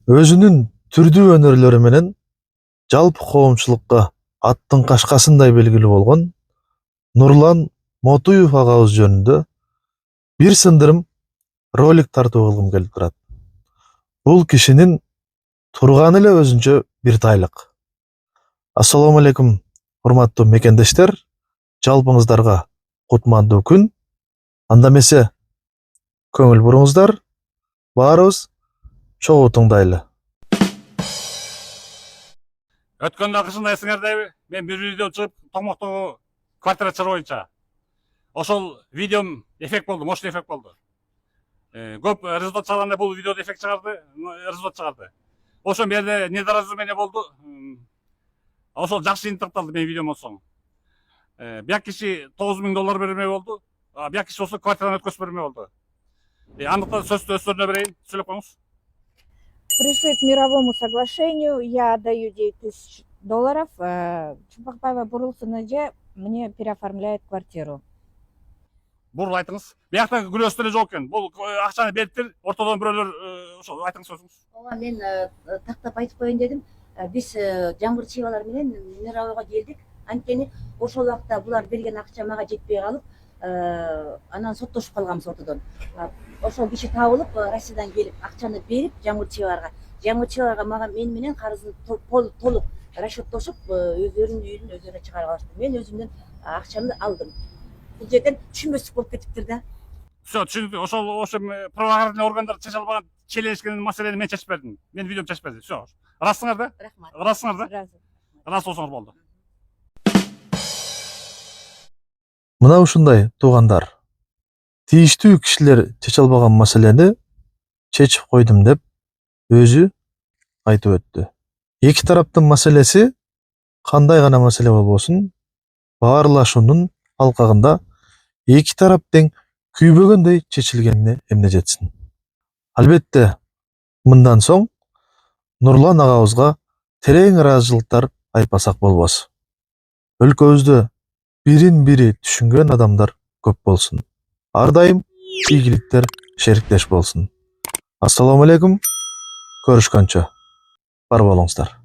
өзүнүн түрдүү өнөрлөрү менен жалпы коомчулукка аттын кашкасындай белгилүү болгон Нурлан Мотуев агабыз жөнүндө бир сындырым ролик тартуу кылгым келип турат. Бул кишинин турганы эле өзүнчө бир тайлык. Ассаламу алейкум, урматтуу мекендештер. Жалпыңыздарга кутмандуу күн. Анда эмесе көңүл буруңуздар. Баарыбыз чогуу тыңдайлы. Өткөн акышында эсиңердеби? Мен бир видео чыгып, Томоктогу квартира чыруу боюнча. Ошол видеом эффект болду, мощный эффект болду. Көп результат чыгарганда бул видеодо эффект чыгарды, результат чыгарды. Ошол жерде недоразумение болду. Ошол жакшы интикталды менин видеом болсоң. Бияк киши $9,000 берме болду. Бияк киши болсо квартираны өткөзүп берме болду. Андыктан сөздү өздөрүнө берейин, сүйлөп коюңуз. Пришли к мировому соглашению, я отдаю $9,000, Чупакбаева Бурулсыны мне переоформляет квартиру. Бурул айтыңыз. Биякта күлөстө эле жок экен. Бул акчаны бериптир, ортодон бирөөлөр ошол айтыңыз сөзүңүз. Ооба, мен тактап айтып коеюн дедим. Биз жаңбыр чыйбалар менен Мировойго келдик. Анткени ошол убакта булар берген акча мага жетпей калып, анан соттошуп калганбыз ортодон. Ошол киши табылып, Россиядан келип акчаны берип жаңбыр чыйбаларга мага мен менен карызын толук расчеттошуп, өздөрүнүн үйүн өздөрүнө чыгарып алышты. Мен өзүмдөн акчамды алдым. Бул жерден түшүнбөстүк болуп кетиптир да. Все, түшүндүк. Ошол правоохранительный органдар чече албаган челенешкен маселени мен чечип бердим. Мен видеом чечип берди. Все. Ырасыңар да? Рахмат. Ырасыңар да? Разы. Ырас болсоңор болду. Мына ушундай туугандар. Тийиштүү кишилер чече албаган маселени чечип койдум деп өзү айтып өттү. Эки тараптын маселеси кандай гана маселе болбосун, баарлашуунун алкагында эки тарап тең күйбөгөндөй чечилгенине эмне жетсин. Албетте, мындан соң Нурлан агабызга терең ыраазычылыктар айтпасак болбос. Өлкөбүздө бирин бири түшүнгөн адамдар көп болсун. Ар дайым ийгиликтер шериктеш болсун. Ассаламу алейкум. Көрүшкөнчө. Бар болуңуздар.